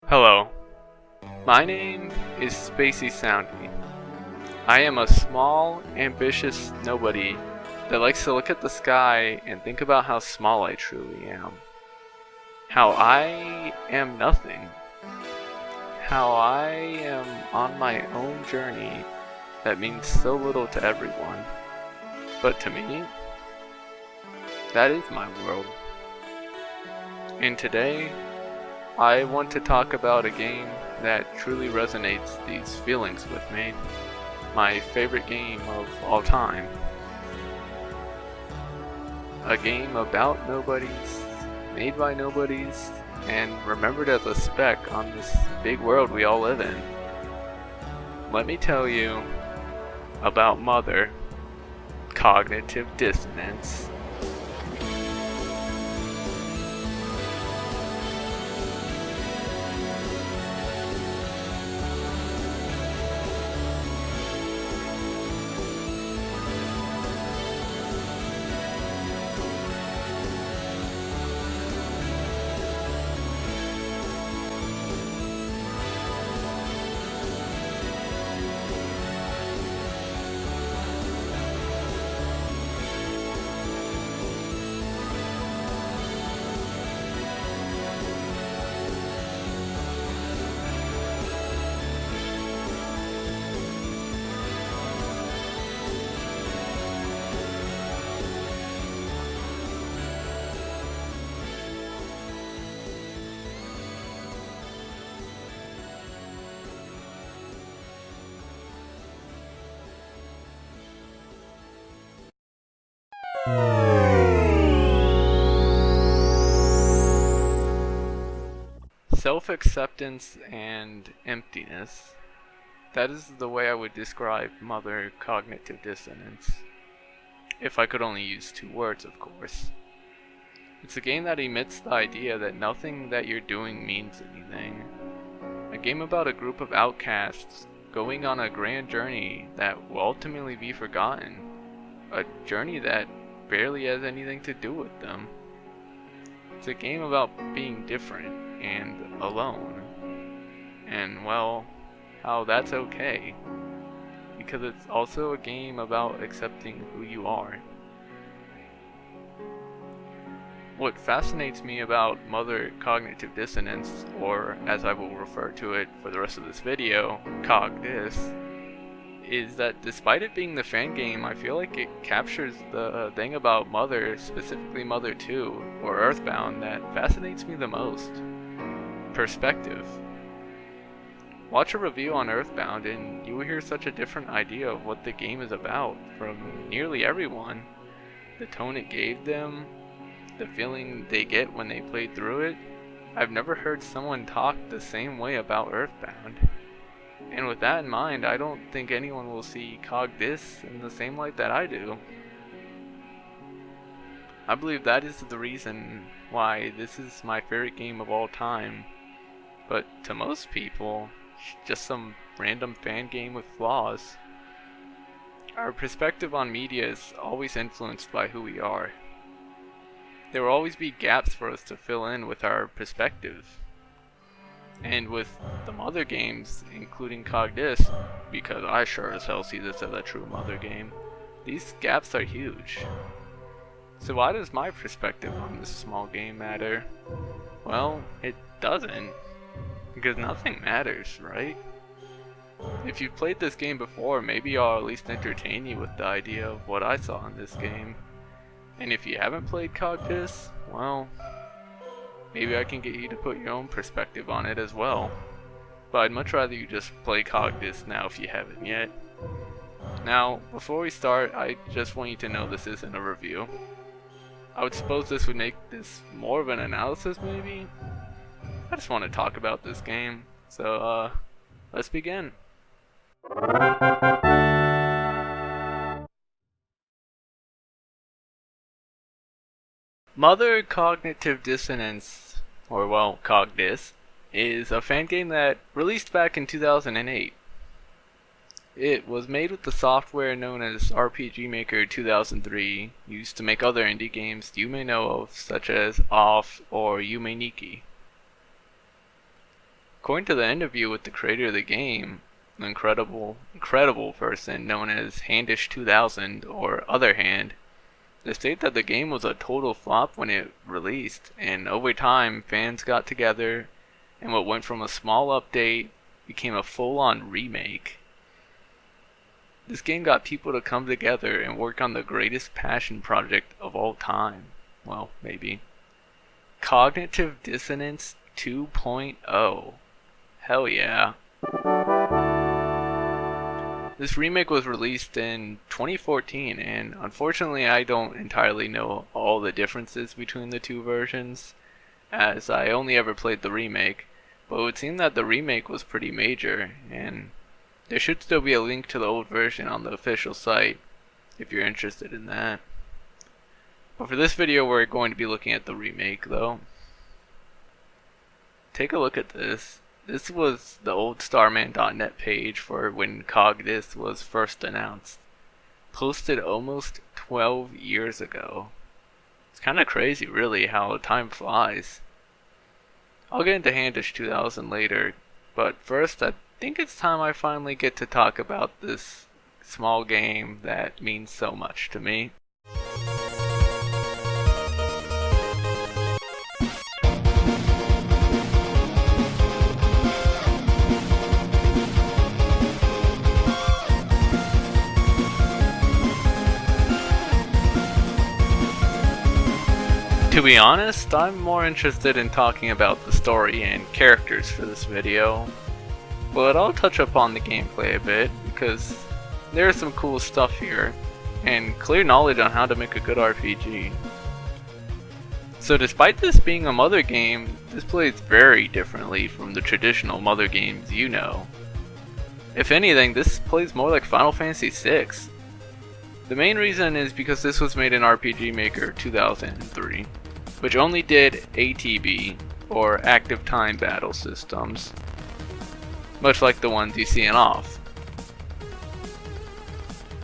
Hello, my name is SpaceySoundy. I am a small, ambitious nobody that likes to look at the sky and think about how small I truly am. How I am nothing. How I am on my own journey that means so little to everyone. But to me, that is my world. And today, I want to talk about a game that truly resonates these feelings with me. My favorite game of all time. A game about nobodies, made by nobodies, and remembered as a speck on this big world we all live in. Let me tell you about Mother, Cognitive Dissonance. Self-acceptance and emptiness. That is the way I would describe Mother Cognitive Dissonance. If I could only use two words, of course. It's a game that emits the idea that nothing that you're doing means anything. A game about a group of outcasts going on a grand journey that will ultimately be forgotten. A journey that barely has anything to do with them. It's a game about being different and alone. And well, how that's okay. Because it's also a game about accepting who you are. What fascinates me about Mother Cognitive Dissonance, or as I will refer to it for the rest of this video, CogDis, is that despite it being the fan game, I feel like it captures the thing about Mother, specifically Mother 2, or Earthbound, that fascinates me the most. Perspective. Watch a review on Earthbound and you will hear such a different idea of what the game is about from nearly everyone. The tone it gave them, the feeling they get when they played through it. I've never heard someone talk the same way about Earthbound. And with that in mind, I don't think anyone will see CogDis in the same light that I do. I believe that is the reason why this is my favorite game of all time. But to most people, it's just some random fan game with flaws. Our perspective on media is always influenced by who we are. There will always be gaps for us to fill in with our perspective. And with the Mother games, including CogDis, because I sure as hell see this as a true Mother game, these gaps are huge. So why does my perspective on this small game matter? Well, it doesn't. Because nothing matters, right? If you've played this game before, maybe I'll at least entertain you with the idea of what I saw in this game. And if you haven't played CogDis, well, maybe I can get you to put your own perspective on it as well. But I'd much rather you just play CogDis now if you haven't yet. Now, before we start, I just want you to know this isn't a review. I would suppose this would make this more of an analysis maybe? I just want to talk about this game. So, let's begin. Mother Cognitive Dissonance, or well, CogDis, is a fan game that released back in 2008. It was made with the software known as RPGmaker 2003, used to make other indie games you may know of, such as Off or Yume Nikki. According to the interview with the creator of the game, an incredible person known as Handish2000 or Other Hand, they state that the game was a total flop when it released, and over time fans got together and what went from a small update became a full-on remake. This game got people to come together and work on the greatest passion project of all time. Well, maybe. Cognitive Dissonance 2.0. Hell yeah. This remake was released in 2014, and unfortunately I don't entirely know all the differences between the two versions, as I only ever played the remake, but it would seem that the remake was pretty major, and there should still be a link to the old version on the official site, if you're interested in that. But for this video we're going to be looking at the remake though. Take a look at this. This was the old Starman.net page for when CogDis was first announced. Posted almost 12 years ago. It's kinda crazy really how time flies. I'll get into Handish2000 later, but first I think it's time I finally get to talk about this small game that means so much to me. To be honest, I'm more interested in talking about the story and characters for this video, but I'll touch upon the gameplay a bit because there's some cool stuff here and clear knowledge on how to make a good RPG. So despite this being a Mother game, this plays very differently from the traditional Mother games you know. If anything, this plays more like Final Fantasy VI. The main reason is because this was made in RPGmaker 2003. Which only did ATB, or Active Time Battle Systems, much like the ones you see in Off.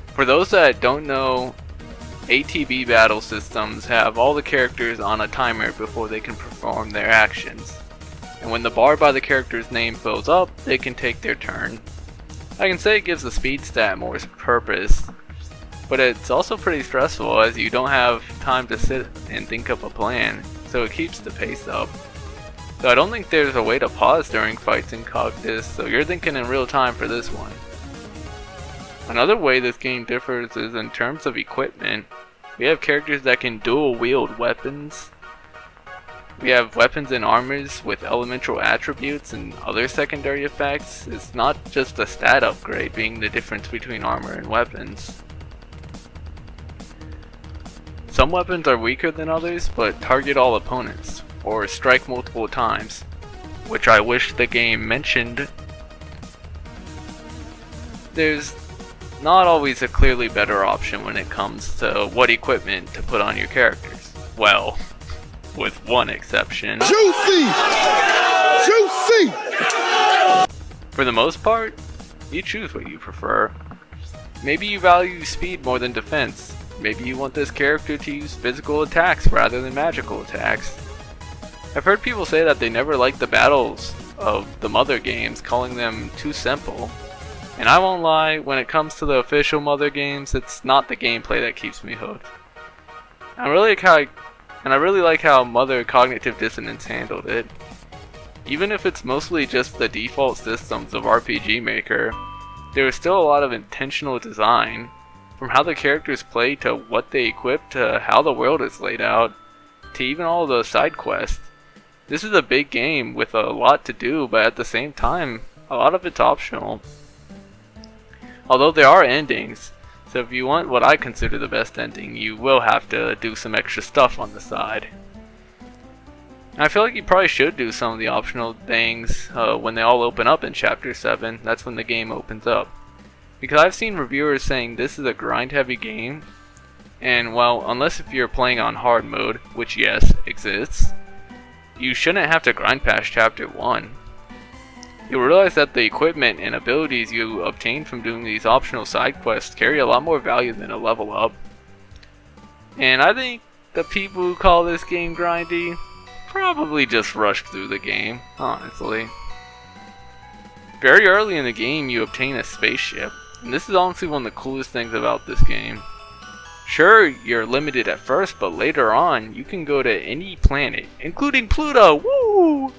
For those that don't know, ATB battle systems have all the characters on a timer before they can perform their actions, and when the bar by the character's name fills up, they can take their turn. I can say it gives the speed stat more purpose, but it's also pretty stressful as you don't have time to sit and think up a plan, so it keeps the pace up. So I don't think there's a way to pause during fights in CogDis, so you're thinking in real time for this one. Another way this game differs is in terms of equipment. We have characters that can dual wield weapons. We have weapons and armors with elemental attributes and other secondary effects. It's not just a stat upgrade being the difference between armor and weapons. Some weapons are weaker than others, but target all opponents, or strike multiple times, which I wish the game mentioned. There's not always a clearly better option when it comes to what equipment to put on your characters. Well, with one exception. Juicy! Juicy! For the most part, you choose what you prefer. Maybe you value speed more than defense. Maybe you want this character to use physical attacks rather than magical attacks. I've heard people say that they never liked the battles of the Mother games, calling them too simple. And I won't lie, when it comes to the official Mother games, it's not the gameplay that keeps me hooked. I really like how Mother Cognitive Dissonance handled it. Even if it's mostly just the default systems of RPGmaker, there was still a lot of intentional design. From how the characters play to what they equip to how the world is laid out, to even all the side quests. This is a big game with a lot to do, but at the same time, a lot of it's optional. Although there are endings, so if you want what I consider the best ending, you will have to do some extra stuff on the side. I feel like you probably should do some of the optional things when they all open up in Chapter 7, that's when the game opens up. Because I've seen reviewers saying this is a grind heavy game, and well, unless if you're playing on hard mode, which yes, exists, you shouldn't have to grind past Chapter 1. You'll realize that the equipment and abilities you obtain from doing these optional side quests carry a lot more value than a level up. And I think the people who call this game grindy probably just rushed through the game, honestly. Very early in the game you obtain a spaceship, and this is honestly one of the coolest things about this game. Sure, you're limited at first, but later on you can go to any planet, including Pluto! Woo!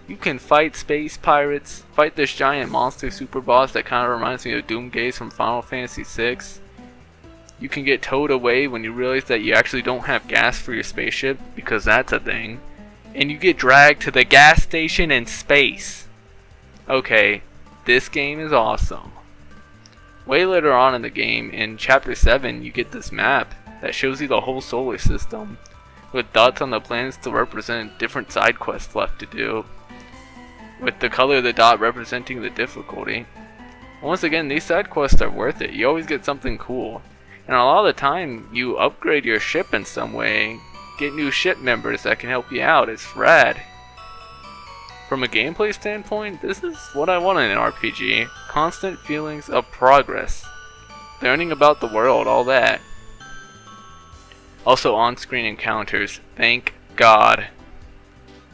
You can fight space pirates, fight this giant monster super boss that kind of reminds me of Doomgaze from Final Fantasy VI. You can get towed away when you realize that you actually don't have gas for your spaceship, because that's a thing. And you get dragged to the gas station in space. Okay, this game is awesome. Way later on in the game, in Chapter 7, you get this map that shows you the whole solar system, with dots on the planets to represent different side quests left to do, with the color of the dot representing the difficulty. Once again, these side quests are worth it. You always get something cool. And a lot of the time, you upgrade your ship in some way, get new ship members that can help you out. It's rad. From a gameplay standpoint, this is what I want in an RPG. Constant feelings of progress. Learning about the world, all that. Also on-screen encounters. Thank God.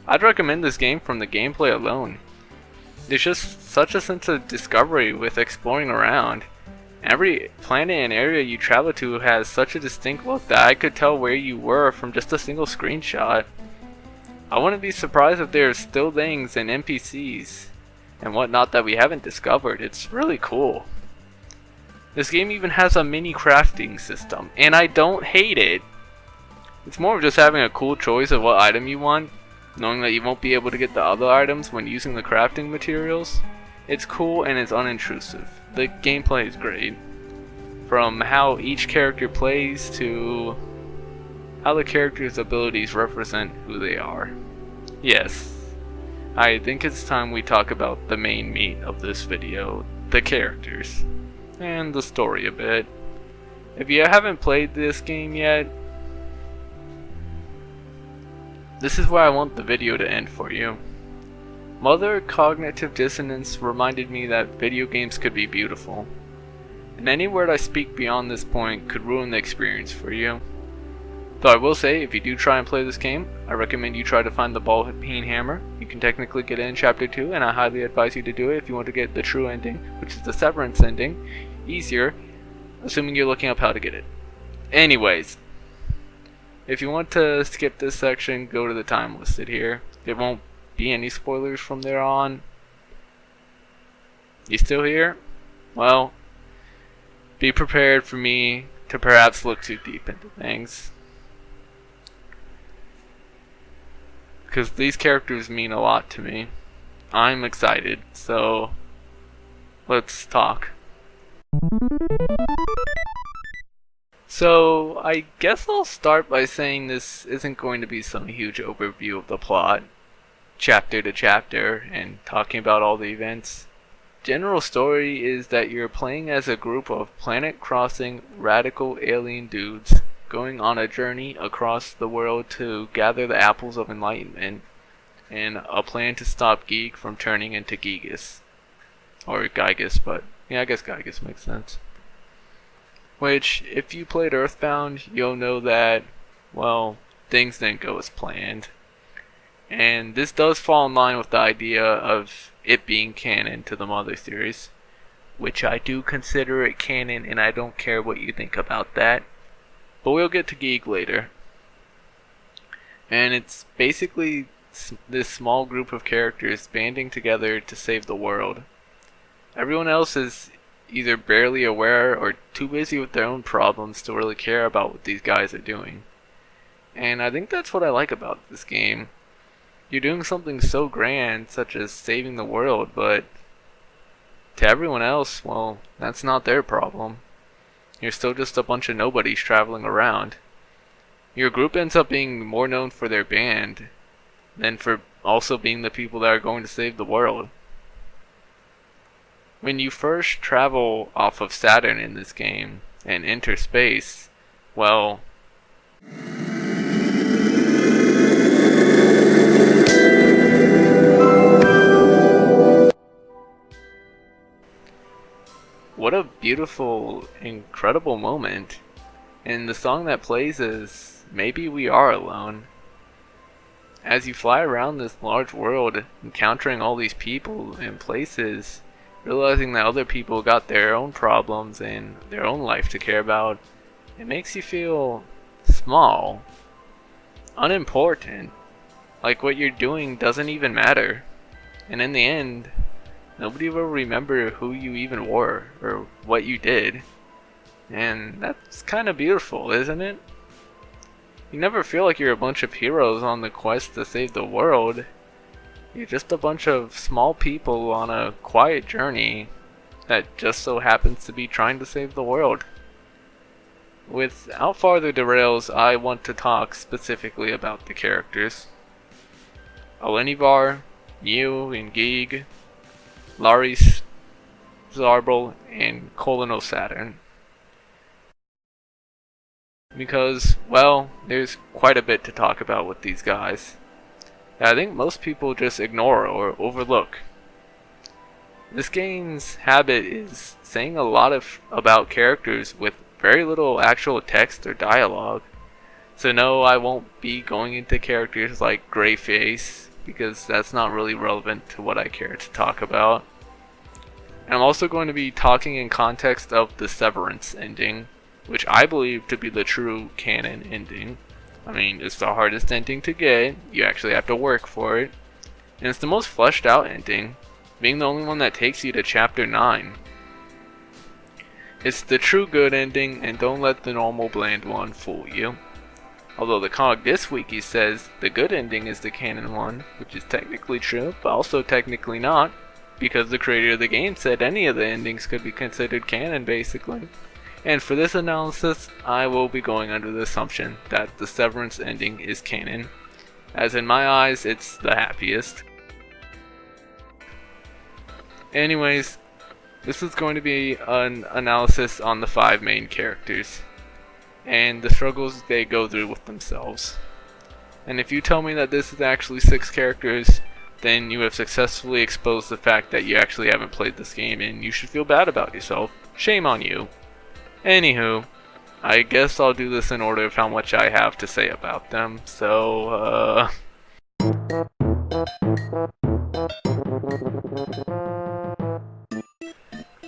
I'd recommend this game from the gameplay alone. There's just such a sense of discovery with exploring around. Every planet and area you travel to has such a distinct look that I could tell where you were from just a single screenshot. I wouldn't be surprised if there's still things and NPCs and whatnot that we haven't discovered. It's really cool. This game even has a mini crafting system, and I don't hate it. It's more of just having a cool choice of what item you want, knowing that you won't be able to get the other items when using the crafting materials. It's cool and it's unintrusive. The gameplay is great. From how each character plays to how the character's abilities represent who they are. Yes, I think it's time we talk about the main meat of this video, the characters, and the story a bit. If you haven't played this game yet, this is where I want the video to end for you. Mother cognitive dissonance reminded me that video games could be beautiful, and any word I speak beyond this point could ruin the experience for you. Though I will say, if you do try and play this game, I recommend you try to find the ball peen hammer. You can technically get it in Chapter 2, and I highly advise you to do it if you want to get the true ending, which is the Severance ending, easier, assuming you're looking up how to get it. Anyways, if you want to skip this section, go to the time listed here. There won't be any spoilers from there on. You still here? Well, be prepared for me to perhaps look too deep into things, because these characters mean a lot to me. I'm excited, so let's talk. So I guess I'll start by saying this isn't going to be some huge overview of the plot, chapter to chapter, and talking about all the events. General story is that you're playing as a group of planet-crossing radical alien dudes going on a journey across the world to gather the apples of enlightenment and a plan to stop Giegue from turning into Giegus. Or Giegus, but yeah, I guess Giegus makes sense. Which, if you played Earthbound, you'll know that, well, things didn't go as planned. And this does fall in line with the idea of it being canon to the Mother series, which I do consider it canon, and I don't care what you think about that. But we'll get to Giegue later. And it's basically this small group of characters banding together to save the world. Everyone else is either barely aware or too busy with their own problems to really care about what these guys are doing. And I think that's what I like about this game. You're doing something so grand, such as saving the world, but to everyone else, well, that's not their problem. You're still just a bunch of nobodies traveling around. Your group ends up being more known for their band than for also being the people that are going to save the world. When you first travel off of Saturn in this game and enter space, well, what a beautiful, incredible moment. And the song that plays is Maybe We Are Alone. As you fly around this large world, encountering all these people and places, realizing that other people got their own problems and their own life to care about, it makes you feel small, unimportant, like what you're doing doesn't even matter. And in the end, nobody will remember who you even were or what you did. And that's kind of beautiful, isn't it? You never feel like you're a bunch of heroes on the quest to save the world. You're just a bunch of small people on a quiet journey that just so happens to be trying to save the world. Without farther derails, I want to talk specifically about the characters. Eleni Bar, Mew and Giegue, Laris, Zarbor, and Saturn. Because, well, there's quite a bit to talk about with these guys that I think most people just ignore or overlook. This game's habit is saying a lot about characters with very little actual text or dialogue. So no, I won't be going into characters like Greyface, because that's not really relevant to what I care to talk about. And I'm also going to be talking in context of the Severance ending, which I believe to be the true canon ending. I mean, it's the hardest ending to get, you actually have to work for it, and it's the most fleshed out ending, being the only one that takes you to chapter 9. It's the true good ending, and don't let the normal bland one fool you. Although the CogDis wiki says the good ending is the canon one, which is technically true, but also technically not, because the creator of the game said any of the endings could be considered canon basically. And for this analysis, I will be going under the assumption that the Severance ending is canon, as in my eyes, it's the happiest. Anyways, this is going to be an analysis on the 5 main characters, and the struggles they go through with themselves. And if you tell me that this is actually 6 characters, then you have successfully exposed the fact that you actually haven't played this game, and you should feel bad about yourself. Shame on you. Anywho, I guess I'll do this in order of how much I have to say about them, so,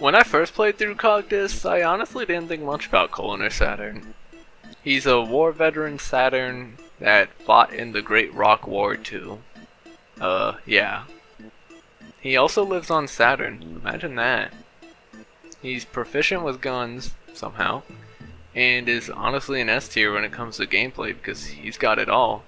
When I first played through CogDis, I honestly didn't think much about Saturn. He's a war veteran Saturn that fought in the Great Rock War too. Yeah. He also lives on Saturn, imagine that. He's proficient with guns, somehow, and is honestly an S tier when it comes to gameplay because he's got it all.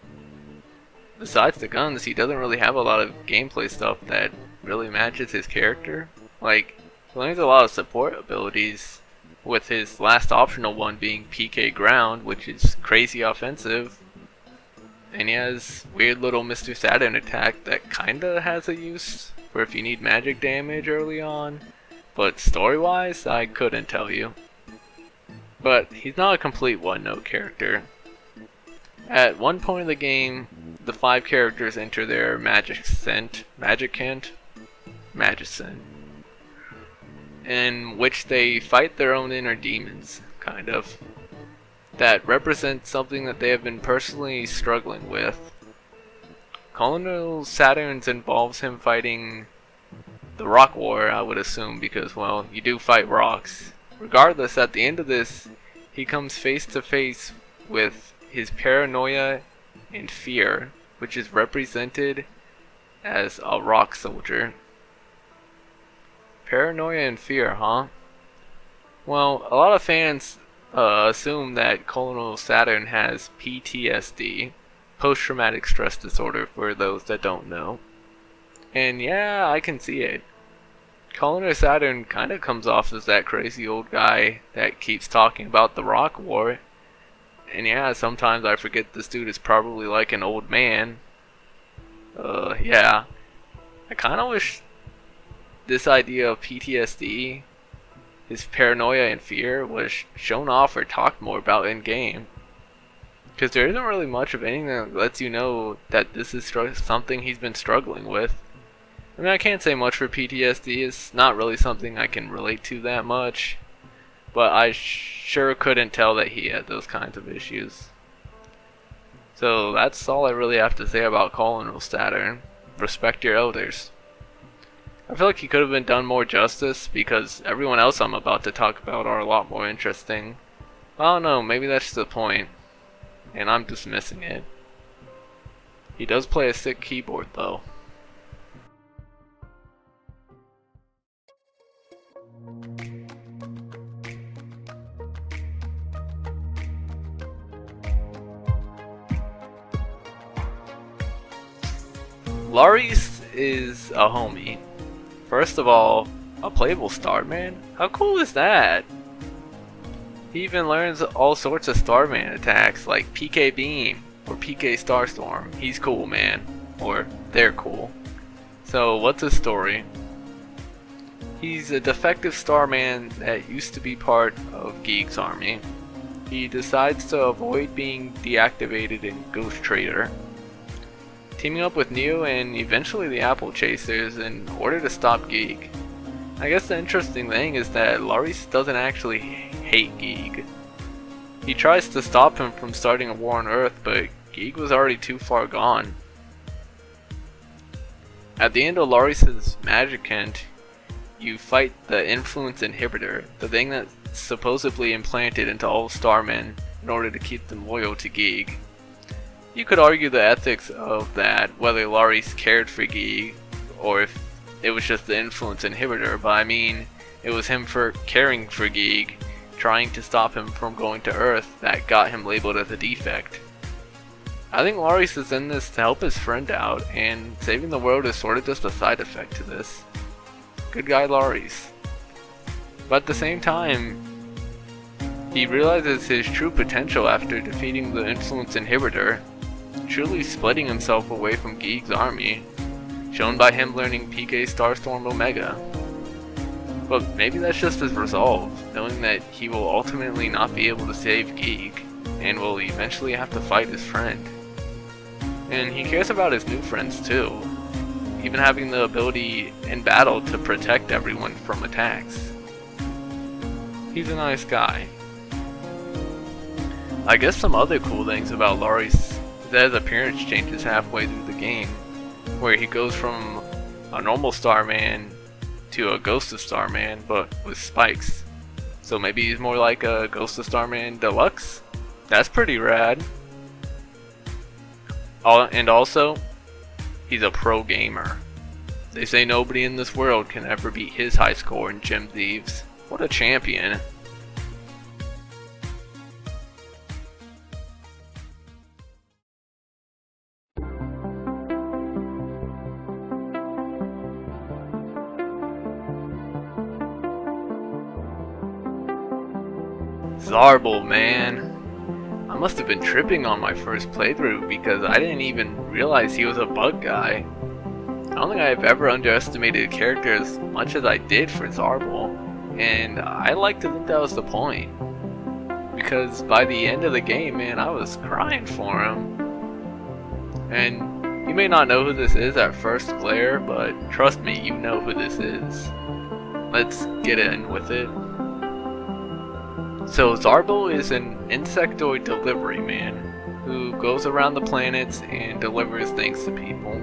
Besides the guns, he doesn't really have a lot of gameplay stuff that really matches his character. Like, he learns a lot of support abilities, with his last optional one being PK Ground, which is crazy offensive. And he has weird little Mr. Saturn attack that kinda has a use for if you need magic damage early on. But story-wise, I couldn't tell you. But he's not a complete one-note character. At one point in the game, the 5 characters enter their magicant, in which they fight their own inner demons, kind of, that represent something that they have been personally struggling with. Colonel Saturn's involves him fighting the Rock War, I would assume, because, well, you do fight rocks. Regardless, at the end of this, he comes face to face with his paranoia and fear, which is represented as a rock soldier. Paranoia and fear, huh? Well, a lot of fans assume that Colonel Saturn has PTSD, post-traumatic stress disorder, for those that don't know. And yeah, I can see it. Colonel Saturn kind of comes off as that crazy old guy that keeps talking about the Rock War. And yeah, sometimes I forget this dude is probably like an old man. Yeah. I kind of wish this idea of PTSD, his paranoia and fear, was shown off or talked more about in game. Because there isn't really much of anything that lets you know that this is something he's been struggling with. I mean, I can't say much for PTSD, it's not really something I can relate to that much. But I sure couldn't tell that he had those kinds of issues. So that's all I really have to say about Colonel Saturn. Respect your elders. I feel like he could have been done more justice because everyone else I'm about to talk about are a lot more interesting. I don't know, maybe that's the point, and I'm dismissing it. He does play a sick keyboard though. Laurice is a homie. First of all, a playable Starman? How cool is that? He even learns all sorts of Starman attacks like PK Beam or PK Starstorm. He's cool, man. Or they're cool. So what's his story? He's a defective Starman that used to be part of Giegue's army. He decides to avoid being deactivated in Ghost Trader, teaming up with Neo and eventually the Apple Chasers in order to stop Giegue. I guess the interesting thing is that Laurice doesn't actually hate Giegue. He tries to stop him from starting a war on Earth, but Giegue was already too far gone. At the end of Laurice's magic hint, you fight the Influence Inhibitor, the thing that's supposedly implanted into all Starmen in order to keep them loyal to Giegue. You could argue the ethics of that, whether Laurice cared for Giegue, or if it was just the Influence Inhibitor, but I mean, it was him for caring for Giegue, trying to stop him from going to Earth, that got him labeled as a defect. I think Laurice is in this to help his friend out, and saving the world is sort of just a side effect to this. Good guy Laurice. But at the same time, he realizes his true potential after defeating the Influence Inhibitor, truly splitting himself away from Giegue's army, shown by him learning PK Starstorm Omega. But maybe that's just his resolve, knowing that he will ultimately not be able to save Giegue, and will eventually have to fight his friend. And he cares about his new friends too, even having the ability in battle to protect everyone from attacks. He's a nice guy. I guess some other cool things about Laurice is that his appearance changes halfway through the game, where he goes from a normal Starman to a Ghost of Starman, but with spikes. So maybe he's more like a Ghost of Starman Deluxe? That's pretty rad. And also, he's a pro gamer. They say nobody in this world can ever beat his high score in Gem Thieves. What a champion. Zarbor, man. I must have been tripping on my first playthrough because I didn't even realize he was a bug guy. I don't think I've ever underestimated a character as much as I did for Zarbor, and I like to think that was the point. Because by the end of the game, man, I was crying for him. And you may not know who this is at first glare, but trust me, you know who this is. Let's get in with it. So Zarbor is an insectoid delivery man who goes around the planets and delivers things to people.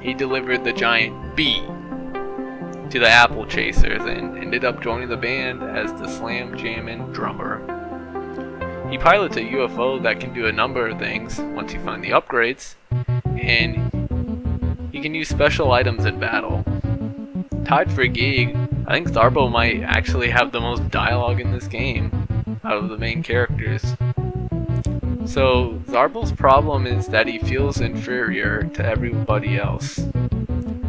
He delivered the giant bee to the Apple Chasers and ended up joining the band as the slam jammin' drummer. He pilots a UFO that can do a number of things once you find the upgrades, and he can use special items in battle. Tied for Giegue, I think Zarbor might actually have the most dialogue in this game out of the main characters. So Zarbor's problem is that he feels inferior to everybody else,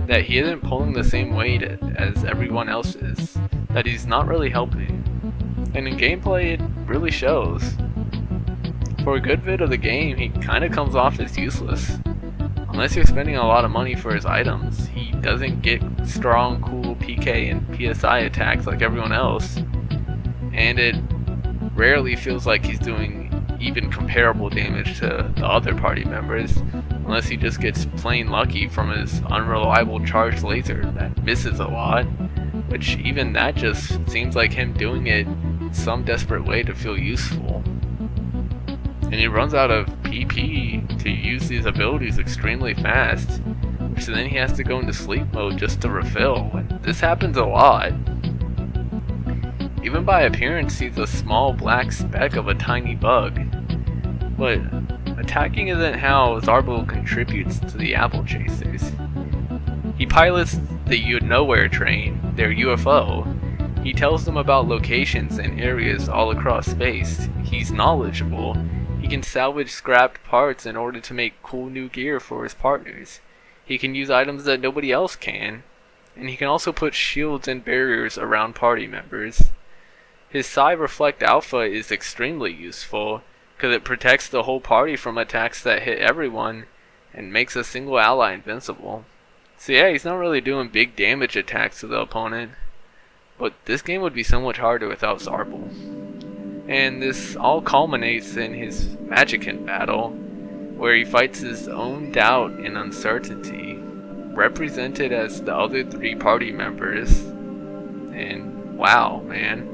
that he isn't pulling the same weight as everyone else is, that he's not really helping, and in gameplay it really shows. For a good bit of the game he kinda comes off as useless. Unless you're spending a lot of money for his items, he doesn't get strong, cool PK and PSI attacks like everyone else, and it rarely feels like he's doing even comparable damage to the other party members, unless he just gets plain lucky from his unreliable charged laser that misses a lot, which even that just seems like him doing it in some desperate way to feel useful. And he runs out of PP to use these abilities extremely fast, which then he has to go into sleep mode just to refill, and this happens a lot. Even by appearance, he's a small black speck of a tiny bug. But attacking isn't how Zarbor contributes to the Apple Chasers. He pilots the Nowhere train, their UFO. He tells them about locations and areas all across space. He's knowledgeable. He can salvage scrapped parts in order to make cool new gear for his partners. He can use items that nobody else can. And he can also put shields and barriers around party members. His Psi Reflect Alpha is extremely useful, because it protects the whole party from attacks that hit everyone, and makes a single ally invincible. So yeah, he's not really doing big damage attacks to the opponent, but this game would be so much harder without Zarbor. And this all culminates in his Magician battle, where he fights his own doubt and uncertainty, represented as the other 3 party members, and wow, man.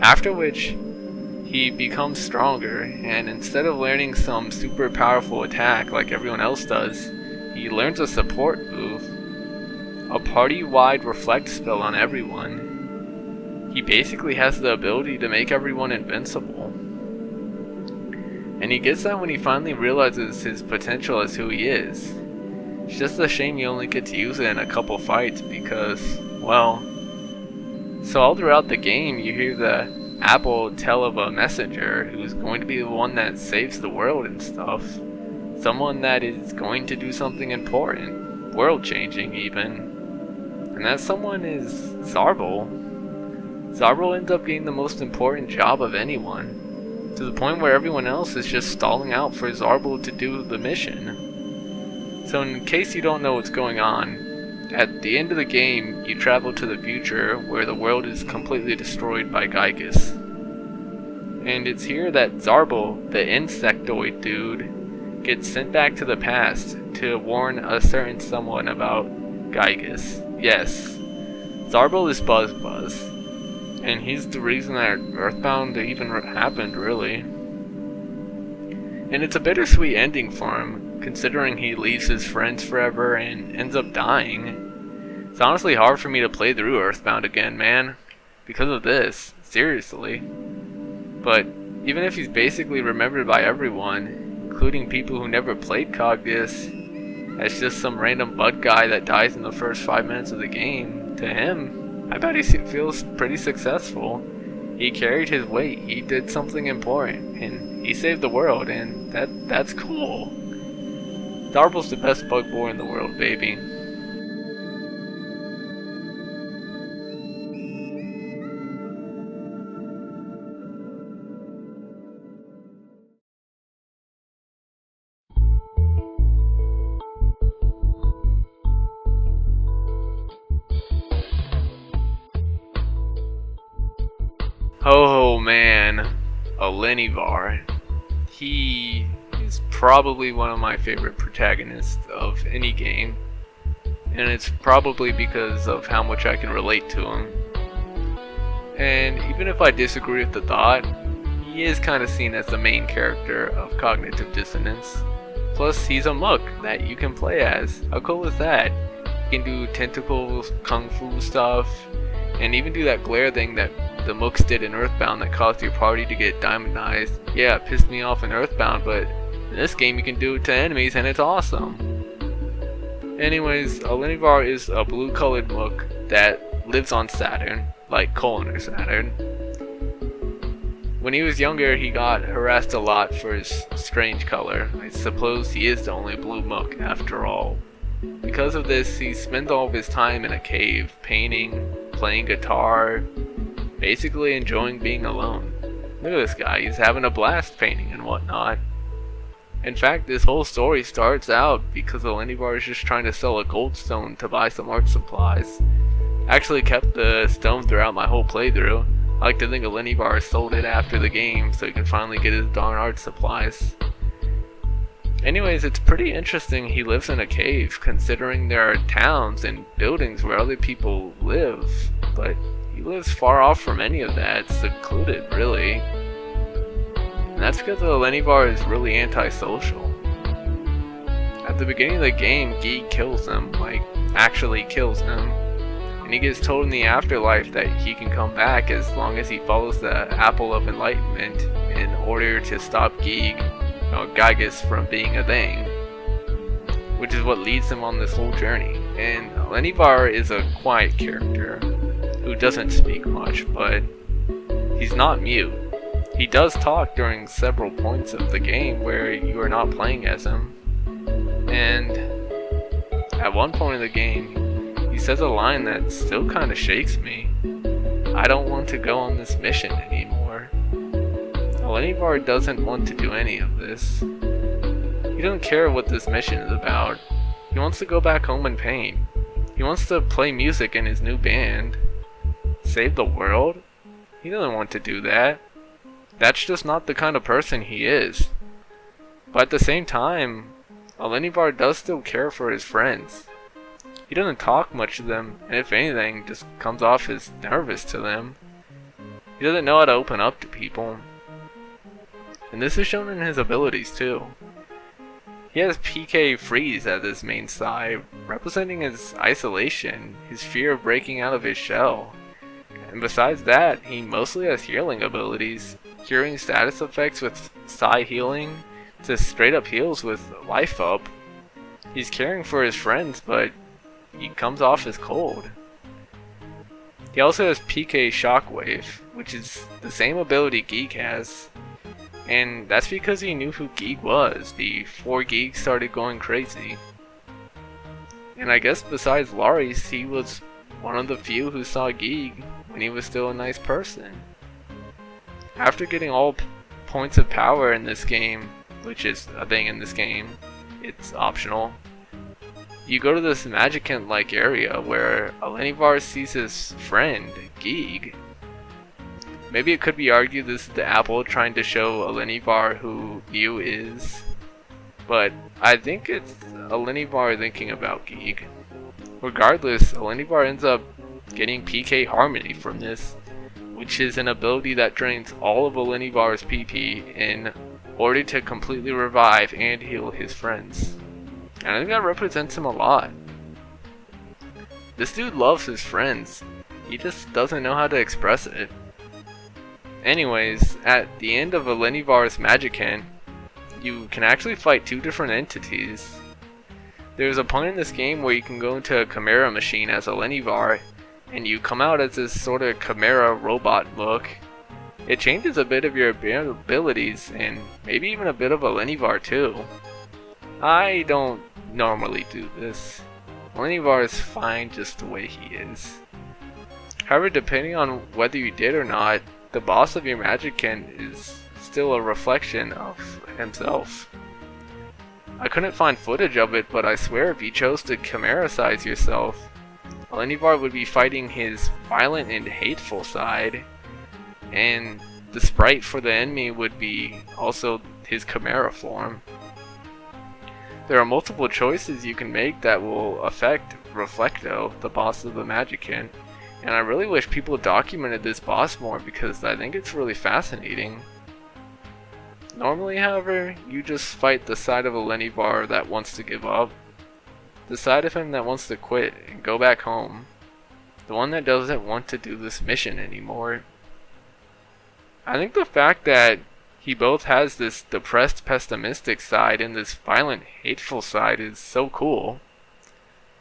After which, he becomes stronger, and instead of learning some super powerful attack like everyone else does, he learns a support move, a party-wide reflect spell on everyone. He basically has the ability to make everyone invincible. And he gets that when he finally realizes his potential as who he is. It's just a shame you only get to use it in a couple fights because, well... So all throughout the game you hear the Apple tell of a messenger who's going to be the one that saves the world and stuff. Someone that is going to do something important, world-changing even. And that someone is Zarbor. Zarbor ends up getting the most important job of anyone, to the point where everyone else is just stalling out for Zarbor to do the mission. So in case you don't know what's going on, at the end of the game, you travel to the future where the world is completely destroyed by Giegue. And it's here that Zarbor, the insectoid dude, gets sent back to the past to warn a certain someone about Giegue. Yes, Zarbor is Buzz, and he's the reason that Earthbound even happened, really. And it's a bittersweet ending for him, considering he leaves his friends forever and ends up dying. It's honestly hard for me to play through Earthbound again, man, because of this, seriously. But even if he's basically remembered by everyone, including people who never played CogDis, as just some random bud guy that dies in the first 5 minutes of the game, to him, I bet he feels pretty successful. He carried his weight, he did something important, and he saved the world, and that's cool. Zarbor's the best bug boy in the world, baby. Oh man, Eleni Bar. He is probably one of my favorite protagonists of any game, and it's probably because of how much I can relate to him. And even if I disagree with the thought, he is kind of seen as the main character of Cognitive Dissonance. Plus, he's a mook that you can play as. How cool is that? You can do tentacles, kung fu stuff, and even do that glare thing that the mooks did in Earthbound that caused your party to get diamondized. Yeah, it pissed me off in Earthbound, but in this game you can do it to enemies and it's awesome. Anyways, Eleni Bar is a blue colored mook that lives on Saturn, like Colin or Saturn. When he was younger, he got harassed a lot for his strange color. I suppose he is the only blue mook after all. Because of this, he spends all of his time in a cave, painting, playing guitar, basically enjoying being alone. Look at this guy, he's having a blast painting and whatnot. In fact, this whole story starts out because Eleni Bar is just trying to sell a gold stone to buy some art supplies. I actually kept the stone throughout my whole playthrough. I like to think Eleni Bar sold it after the game so he can finally get his darn art supplies. Anyways, it's pretty interesting he lives in a cave, considering there are towns and buildings where other people live, but he lives far off from any of that, secluded really. And that's because Eleni Bar is really antisocial. At the beginning of the game, Giegue kills him, like actually kills him. and he gets told in the afterlife that he can come back as long as he follows the Apple of Enlightenment in order to stop Giegue from being a thing, which is what leads him on this whole journey. And Eleni Bar is a quiet character who doesn't speak much, but he's not mute. He does talk during several points of the game where you are not playing as him, and at one point in the game he says a line that still kinda shakes me. I don't want to go on this mission anymore. Eleni Bar doesn't want to do any of this. He doesn't care what this mission is about. He wants to go back home in pain. He wants to play music in his new band. Save the world? He doesn't want to do that. That's just not the kind of person he is. But at the same time, Eleni Bar does still care for his friends. He doesn't talk much to them, and if anything, just comes off as nervous to them. He doesn't know how to open up to people. And this is shown in his abilities too. He has PK Freeze as his main side, representing his isolation, his fear of breaking out of his shell. And besides that, he mostly has healing abilities, curing status effects with Psi healing, to straight up heals with Life Up. He's caring for his friends, but he comes off as cold. He also has PK Shockwave, which is the same ability Giegue has. And that's because he knew who Giegue was before Giegue started going crazy. And I guess besides Laris, he was one of the few who saw Giegue when he was still a nice person. After getting all points of power in this game, which is a thing in this game, it's optional, you go to this Magicant-like area where Eleni Bar sees his friend, Giegue. Maybe it could be argued this is the Apple trying to show Eleni Bar who Mew is, but I think it's Eleni Bar thinking about Giegue. Regardless, Eleni Bar ends up getting PK Harmony from this, which is an ability that drains all of Eleni Bar's PP in order to completely revive and heal his friends. And I think that represents him a lot. This dude loves his friends, he just doesn't know how to express it. Anyways, at the end of Eleni Bar's Magicant, you can actually fight two different entities. There's a point in this game where you can go into a Chimera machine as Eleni Bar, and you come out as this sort of Chimera robot look. It changes a bit of your abilities, and maybe even a bit of Eleni Bar too. I don't normally do this. Eleni Bar is fine just the way he is. However, depending on whether you did or not, the boss of your Magicant is still a reflection of himself. I couldn't find footage of it, but I swear if you chose to Chimera-size yourself, Eleni Bar would be fighting his violent and hateful side, and the sprite for the enemy would be also his Chimera form. There are multiple choices you can make that will affect Reflecto, the boss of the Magicant, and I really wish people documented this boss more because I think it's really fascinating. Normally, however, you just fight the side of Eleni Bar that wants to give up, the side of him that wants to quit and go back home, the one that doesn't want to do this mission anymore. I think the fact that he both has this depressed, pessimistic side and this violent, hateful side is so cool.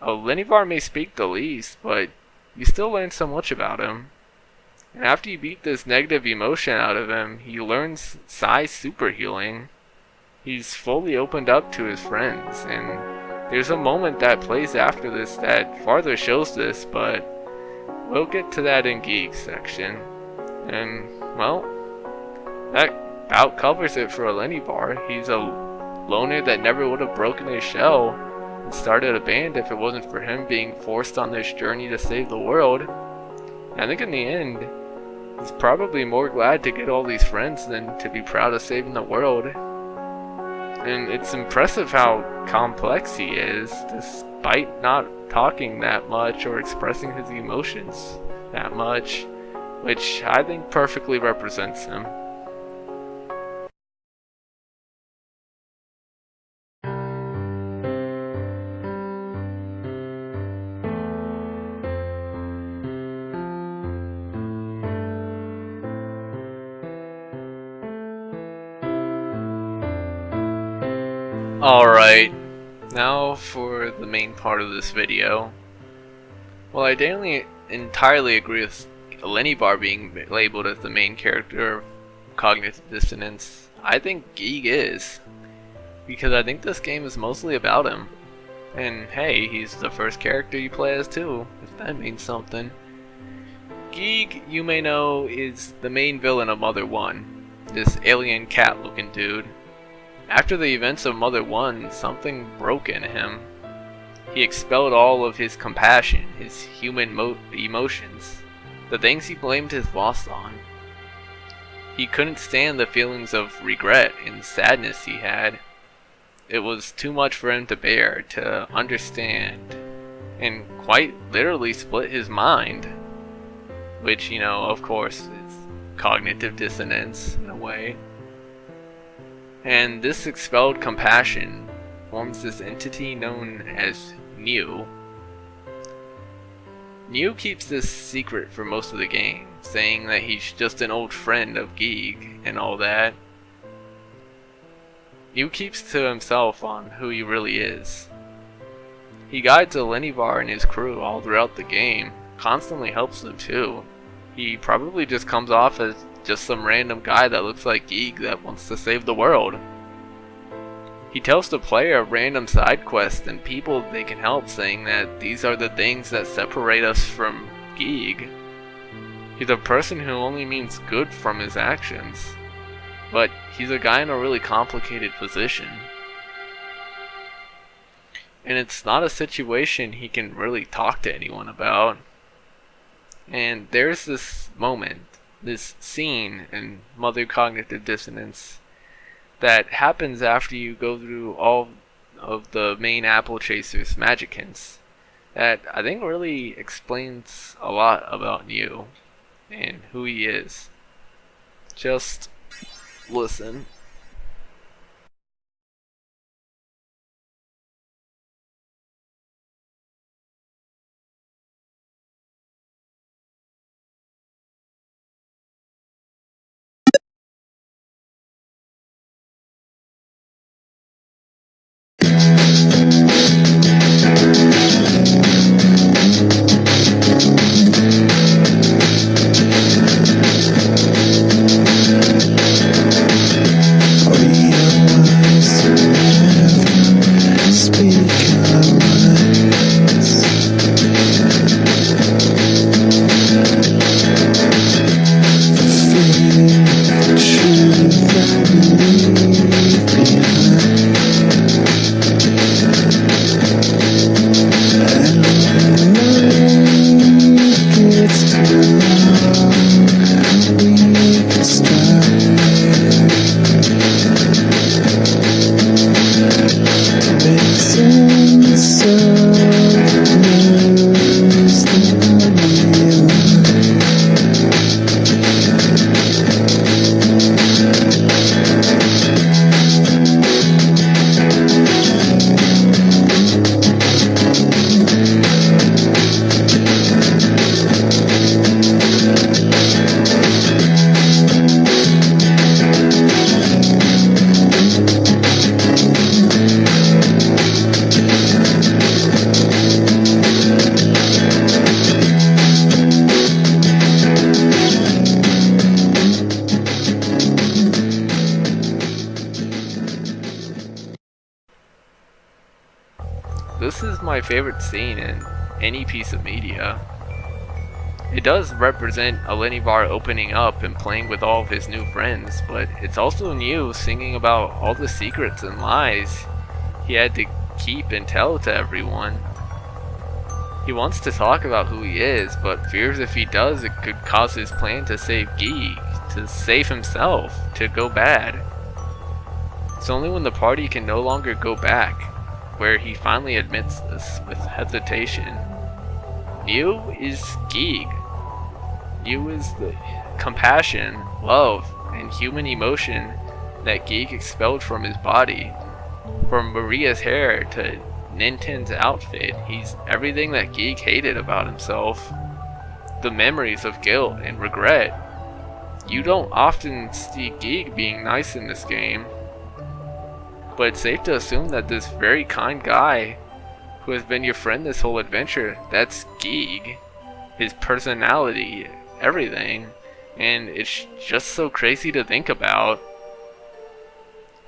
Eleni Bar may speak the least, but you still learn so much about him. And after you beat this negative emotion out of him, he learns Psi super healing. He's fully opened up to his friends, and there's a moment that plays after this that farther shows this, but we'll get to that in Giegue section. And, well, that about covers it for Eleni Bar. He's a loner that never would have broken his shell and started a band if it wasn't for him being forced on this journey to save the world. And I think in the end, he's probably more glad to get all these friends than to be proud of saving the world. And it's impressive how complex he is, despite not talking that much or expressing his emotions that much, which I think perfectly represents him. Alright, now for the main part of this video. Well, I don't entirely agree with Eleni Bar being labeled as the main character of Cognitive Dissonance. I think Giegue is, because I think this game is mostly about him. And hey, he's the first character you play as too, if that means something. Giegue, you may know, is the main villain of Mother 1, this alien cat looking dude. After the events of Mother 1, something broke in him. He expelled all of his compassion, his human emotions, the things he blamed his loss on. He couldn't stand the feelings of regret and sadness he had. It was too much for him to bear, to understand, and quite literally split his mind. Which, you know, of course, is cognitive dissonance in a way. And this expelled compassion forms this entity known as New. New keeps this secret for most of the game, saying that he's just an old friend of Giegue and all that. New keeps to himself on who he really is. He guides Eleni Bar and his crew all throughout the game, constantly helps them too. He probably just comes off as just some random guy that looks like Giegue that wants to save the world. He tells the player random side quests and people they can help, saying that these are the things that separate us from Giegue. He's a person who only means good from his actions, but he's a guy in a really complicated position. And it's not a situation he can really talk to anyone about. And there's this moment, this scene in Mother Cognitive Dissonance that happens after you go through all of the main Apple Chaser's magic hints that I think really explains a lot about New and who he is. Just listen. This is my favorite scene in any piece of media. It does represent Eleni Bar opening up and playing with all of his new friends, but it's also New singing about all the secrets and lies he had to keep and tell to everyone. He wants to talk about who he is, but fears if he does it could cause his plan to save Giegue, to save himself, to go bad. It's only when the party can no longer go back where he finally admits this with hesitation. New is Giegue. New is the compassion, love, and human emotion that Giegue expelled from his body. From Maria's hair to Ninten's outfit, he's everything that Giegue hated about himself. The memories of guilt and regret. You don't often see Giegue being nice in this game. but it's safe to assume that this very kind guy who has been your friend this whole adventure, that's Giegue. His personality, everything, and it's just so crazy to think about.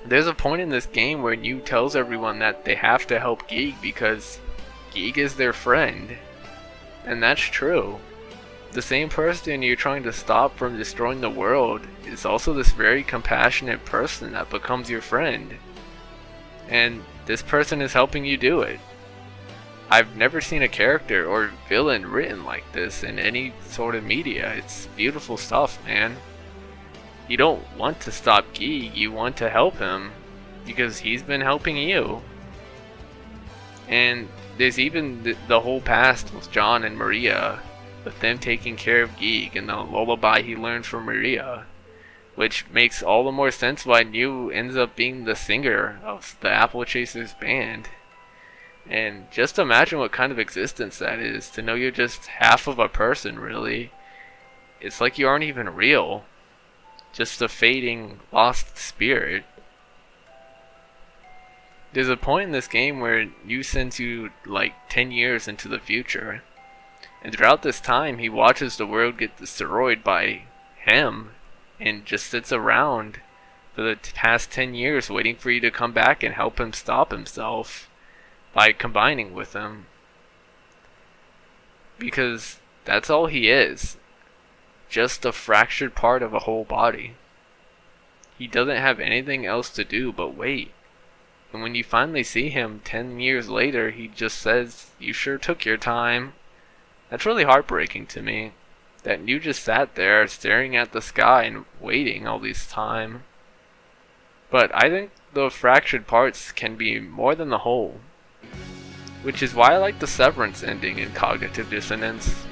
There's a point in this game where New tells everyone that they have to help Giegue because Giegue is their friend, and that's true. The same person you're trying to stop from destroying the world is also this very compassionate person that becomes your friend, and this person is helping you do it. I've never seen a character or villain written like this in any sort of media. It's beautiful stuff, man. You don't want to stop Giegue, you want to help him, because he's been helping you. And there's even the whole past with John and Maria, with them taking care of Giegue and the lullaby he learned from Maria, which makes all the more sense why New ends up being the singer of the Apple Chasers band. And just imagine what kind of existence that is, to know you're just half of a person, really. It's like you aren't even real. Just a fading, lost spirit. There's a point in this game where New sends you like 10 years into the future. And throughout this time, he watches the world get destroyed by him, and just sits around for the past 10 years waiting for you to come back and help him stop himself by combining with him. Because that's all he is. Just a fractured part of a whole body. He doesn't have anything else to do but wait. And when you finally see him 10 years later, he just says, "You sure took your time." That's really heartbreaking to me. That New just sat there staring at the sky and waiting all this time. But I think the fractured parts can be more than the whole. Which is why I like the severance ending in Cognitive Dissonance.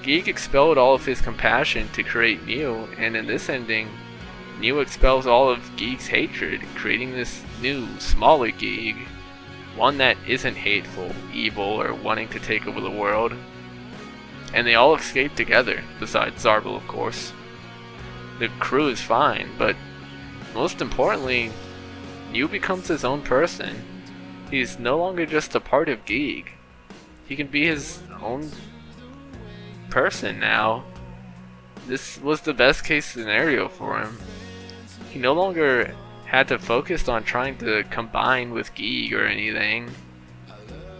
Giegue expelled all of his compassion to create New, and in this ending, New expels all of Giegue's hatred, creating this new, smaller Giegue. One that isn't hateful, evil, or wanting to take over the world. And they all escape together, besides Zarbor, of course. The crew is fine, but most importantly, New becomes his own person. He's no longer just a part of Giegue. He can be his own person now. This was the best case scenario for him. He no longer had to focus on trying to combine with Giegue or anything,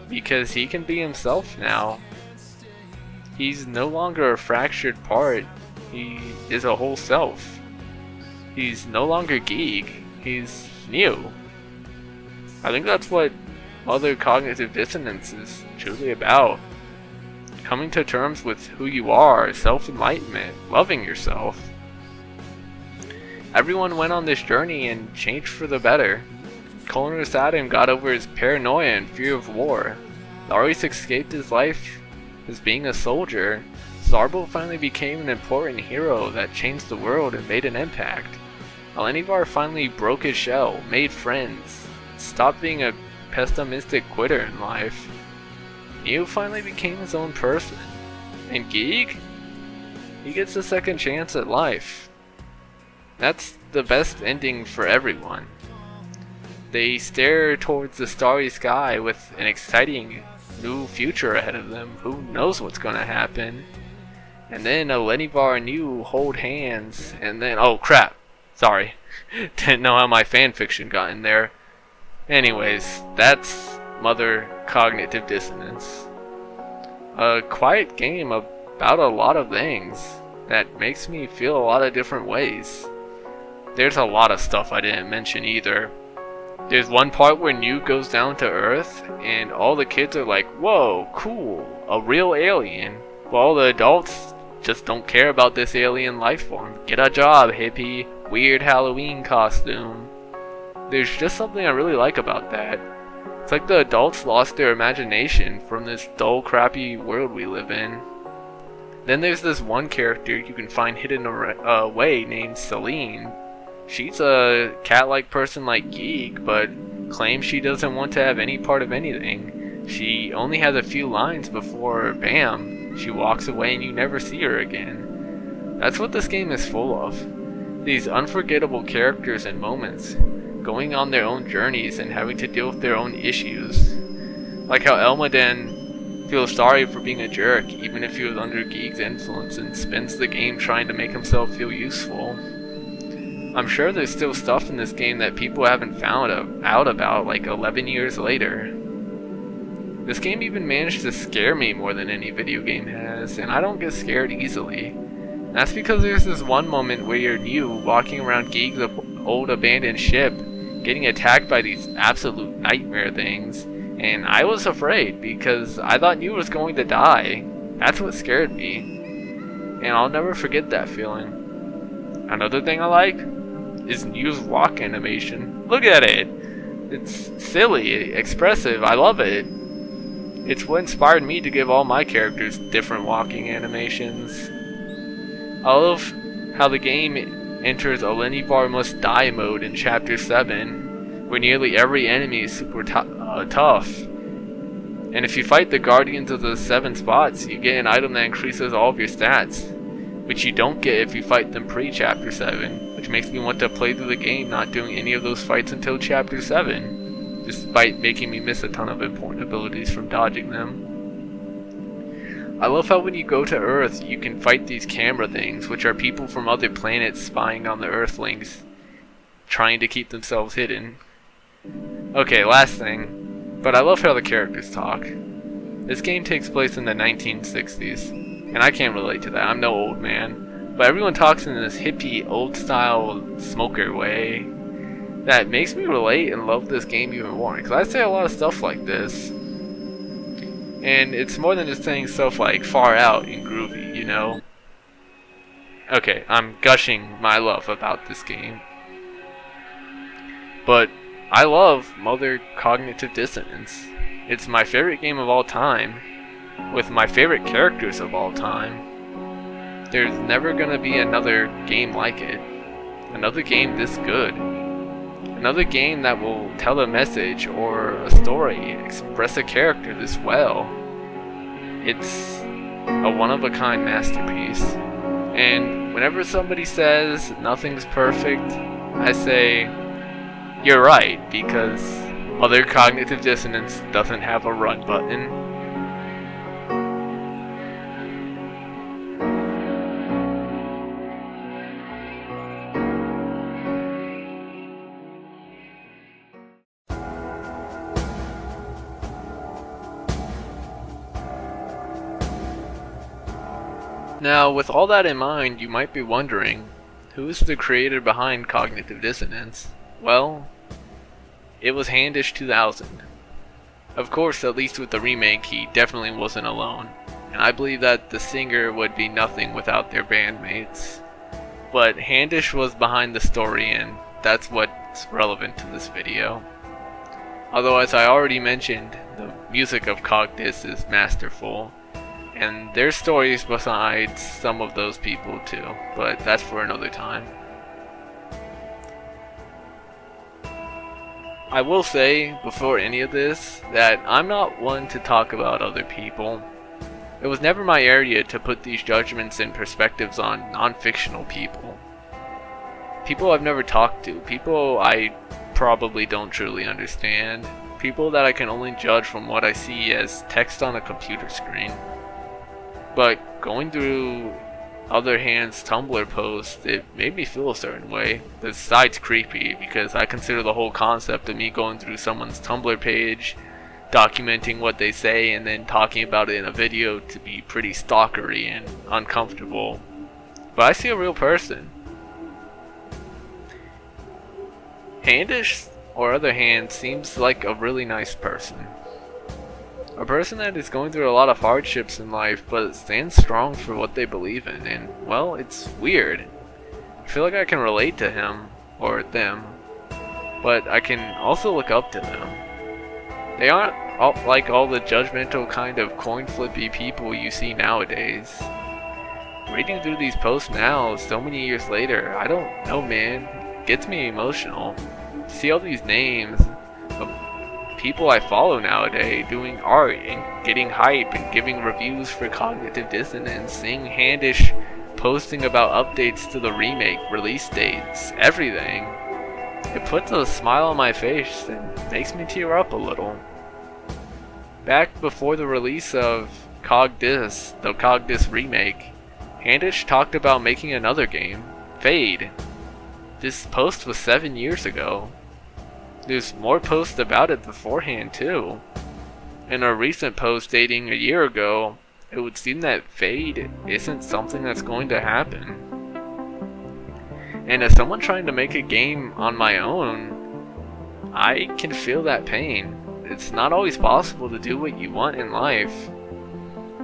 because he can be himself now. He's no longer a fractured part. He is a whole self. He's no longer Giegue. He's New. I think that's what Mother Cognitive Dissonance is truly about. Coming to terms with who you are, self-enlightenment, loving yourself. Everyone went on this journey and changed for the better. Colonel Saturn got over his paranoia and fear of war. Larius escaped his life as being a soldier. Zarbor finally became an important hero that changed the world and made an impact. Eleni Bar finally broke his shell, made friends, stopped being a pessimistic quitter in life. New finally became his own person. And Giegue? He gets a second chance at life. That's the best ending for everyone. They stare towards the starry sky with an exciting new future ahead of them. Who knows what's gonna happen? And then Eleni Bar and New hold hands, and then, oh crap, sorry. Didn't know how my fanfiction got in there. Anyways, that's Mother Cognitive Dissonance. A quiet game about a lot of things that makes me feel a lot of different ways. There's a lot of stuff I didn't mention either. There's one part where New goes down to Earth and all the kids are like, "Whoa, cool, a real alien." While all the adults just don't care about this alien life form. Get a job, hippie. Weird Halloween costume. There's just something I really like about that. It's like the adults lost their imagination from this dull, crappy world we live in. Then there's this one character you can find hidden away named Celine. She's a cat-like person like Giegue, but claims she doesn't want to have any part of anything. She only has a few lines before, bam, she walks away and you never see her again. That's what this game is full of. These unforgettable characters and moments, going on their own journeys and having to deal with their own issues. Like how Elmaden feels sorry for being a jerk even if he was under Giegue's influence and spends the game trying to make himself feel useful. I'm sure there's still stuff in this game that people haven't found out about like 11 years later. This game even managed to scare me more than any video game has, and I don't get scared easily. That's because there's this one moment where you're you walking around Giegue's old abandoned ship, getting attacked by these absolute nightmare things, and I was afraid because I thought you was going to die. That's what scared me, and I'll never forget that feeling. Another thing I like is Yu's walk animation. Look at it! It's silly, expressive, I love it. It's what inspired me to give all my characters different walking animations. I love how the game enters Eleni Bar must die mode in chapter 7, where nearly every enemy is super tough. And if you fight the guardians of the 7 spots, you get an item that increases all of your stats, which you don't get if you fight them pre-chapter 7, which makes me want to play through the game not doing any of those fights until chapter 7, despite making me miss a ton of important abilities from dodging them. I love how when you go to Earth, you can fight these camera things, which are people from other planets spying on the Earthlings, trying to keep themselves hidden. Okay, last thing, but I love how the characters talk. This game takes place in the 1960s, and I can't relate to that, I'm no old man, but everyone talks in this hippie, old-style smoker way that makes me relate and love this game even more, because I say a lot of stuff like this. And it's more than just saying stuff like far out and groovy, you know? Okay, I'm gushing my love about this game. But I love Mother Cognitive Dissonance. It's my favorite game of all time, with my favorite characters of all time. There's never gonna be another game like it. Another game this good. Another game that will tell a message or a story, express a character this well. It's a one-of-a-kind masterpiece. And whenever somebody says nothing's perfect, I say, you're right, because Mother Cognitive Dissonance doesn't have a run button. Now, with all that in mind, you might be wondering, who is the creator behind Cognitive Dissonance? Well, it was Handish 2000. Of course, at least with the remake, he definitely wasn't alone, and I believe that the singer would be nothing without their bandmates. But Handish was behind the story, and that's what's relevant to this video. Although, as I already mentioned, the music of CogDis is masterful. And there's stories besides some of those people too, but that's for another time. I will say, before any of this, that I'm not one to talk about other people. It was never my area to put these judgments and perspectives on non-fictional people. People I've never talked to, people I probably don't truly understand, people that I can only judge from what I see as text on a computer screen. But going through Other Hand's Tumblr post, it made me feel a certain way. Besides creepy, because I consider the whole concept of me going through someone's Tumblr page, documenting what they say, and then talking about it in a video to be pretty stalkery and uncomfortable. But I see a real person. Handish, or Other Hand, seems like a really nice person. A person that is going through a lot of hardships in life, but stands strong for what they believe in, and, well, it's weird. I feel like I can relate to him, or them, but I can also look up to them. They aren't like all the judgmental kind of coin flippy people you see nowadays. Reading through these posts now, so many years later, I don't know, man, it gets me emotional. To see all these names of people I follow nowadays doing art and getting hype and giving reviews for Cognitive Dissonance, seeing Handish posting about updates to the remake, release dates, everything. It puts a smile on my face and makes me tear up a little. Back before the release of CogDis, the CogDis remake, Handish talked about making another game, Fade. This post was 7 years ago. There's more posts about it beforehand too. In a recent post dating a year ago, it would seem that Fade isn't something that's going to happen. And as someone trying to make a game on my own, I can feel that pain. It's not always possible to do what you want in life.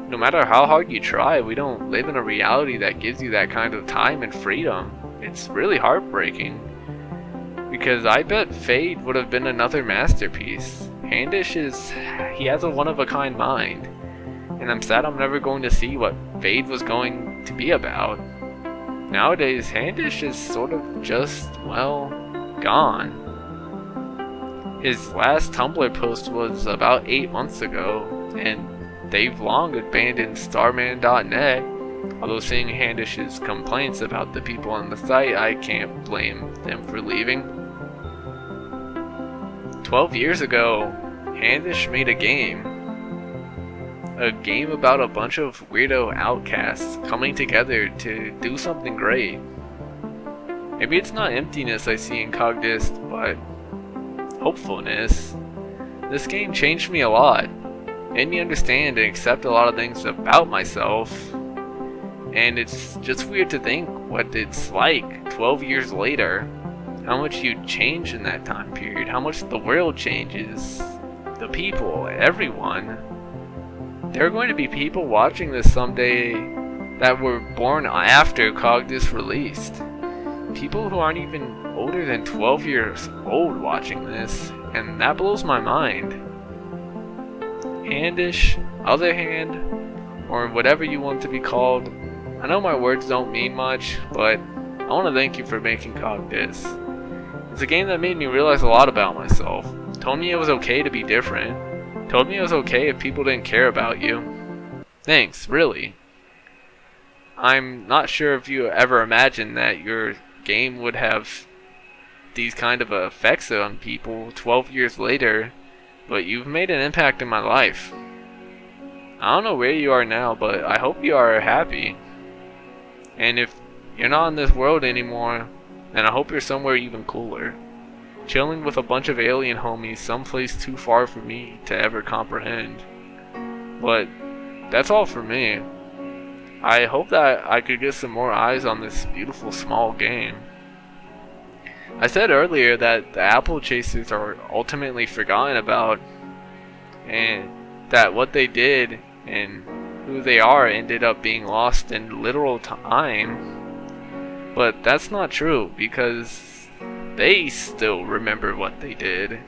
No matter how hard you try, we don't live in a reality that gives you that kind of time and freedom. It's really heartbreaking. Because I bet Fade would have been another masterpiece. Handish he has a one-of-a-kind mind. And I'm sad I'm never going to see what Fade was going to be about. Nowadays, Handish is sort of just, well, gone. His last Tumblr post was about 8 months ago, and they've long abandoned Starman.net. Although seeing Handish's complaints about the people on the site, I can't blame them for leaving. 12 years ago, Handish made a game. A game about a bunch of weirdo outcasts coming together to do something great. Maybe it's not emptiness I see in CogDis, but hopefulness. This game changed me a lot. Made me understand and accept a lot of things about myself. And it's just weird to think what it's like 12 years later. How much you change in that time period. How much the world changes. The people, everyone. There are going to be people watching this someday that were born after CogDis released. People who aren't even older than 12 years old watching this, and that blows my mind. Handish, other hand, or whatever you want to be called, I know my words don't mean much, but I want to thank you for making CogDis. It's a game that made me realize a lot about myself. Told me it was okay to be different. Told me it was okay if people didn't care about you. Thanks, really. I'm not sure if you ever imagined that your game would have these kind of effects on people 12 years later, but you've made an impact in my life. I don't know where you are now, but I hope you are happy. And if you're not in this world anymore, then I hope you're somewhere even cooler. Chilling with a bunch of alien homies someplace too far for me to ever comprehend. But that's all for me. I hope that I could get some more eyes on this beautiful small game. I said earlier that the apple chasers are ultimately forgotten about, and that what they did and who they are ended up being lost in literal time. But that's not true, because they still remember what they did.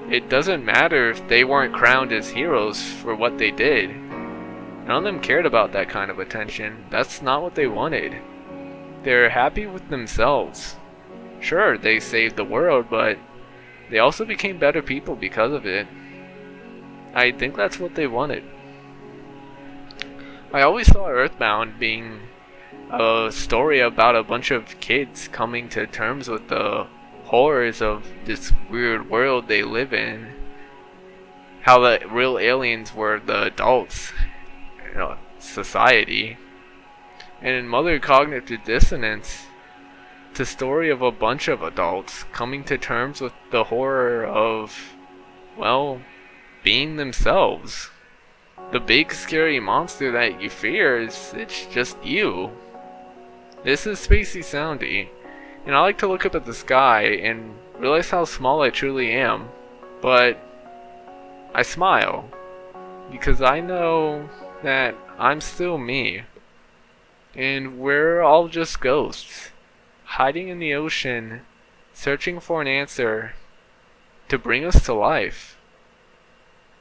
It doesn't matter if they weren't crowned as heroes for what they did. None of them cared about that kind of attention. That's not what they wanted. They're happy with themselves. Sure, they saved the world, but they also became better people because of it. I think that's what they wanted. I always saw Earthbound being a story about a bunch of kids coming to terms with the horrors of this weird world they live in. How the real aliens were the adults, society. And in Mother Cognitive Dissonance, it's a story of a bunch of adults coming to terms with the horror of, well, being themselves. The big scary monster that you fear it's just you. This is SpaceySoundy, and I like to look up at the sky and realize how small I truly am, but I smile, because I know that I'm still me, and we're all just ghosts, hiding in the ocean, searching for an answer to bring us to life.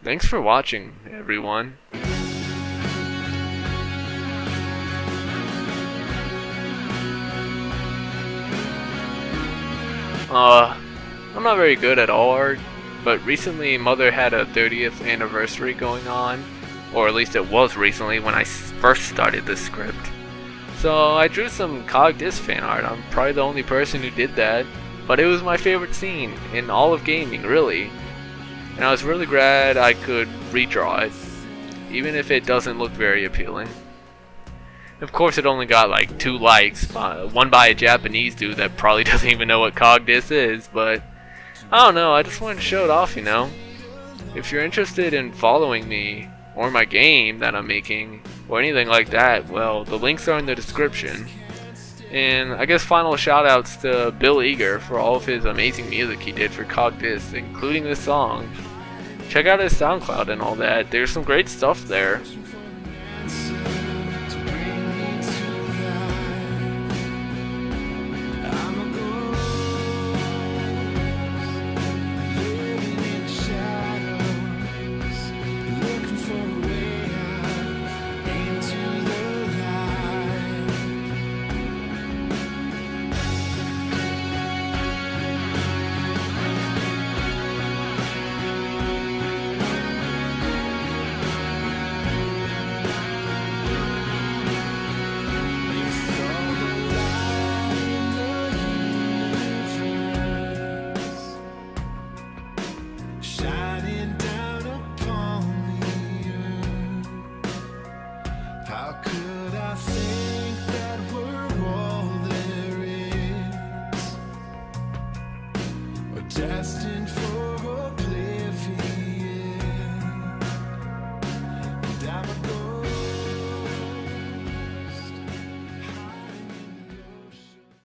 Thanks for watching, everyone. I'm not very good at all art, but recently Mother had a 30th anniversary going on, or at least it was recently when I first started this script. So I drew some CogDis fan art. I'm probably the only person who did that, but it was my favorite scene in all of gaming, really. And I was really glad I could redraw it, even if it doesn't look very appealing. Of course, it only got like 2 likes, one by a Japanese dude that probably doesn't even know what CogDis is, but I don't know, I just wanted to show it off, you know? If you're interested in following me, or my game that I'm making, or anything like that, well, the links are in the description. And I guess final shoutouts to Bill Eager for all of his amazing music he did for CogDis, including this song. Check out his SoundCloud and all that, there's some great stuff there. Destined for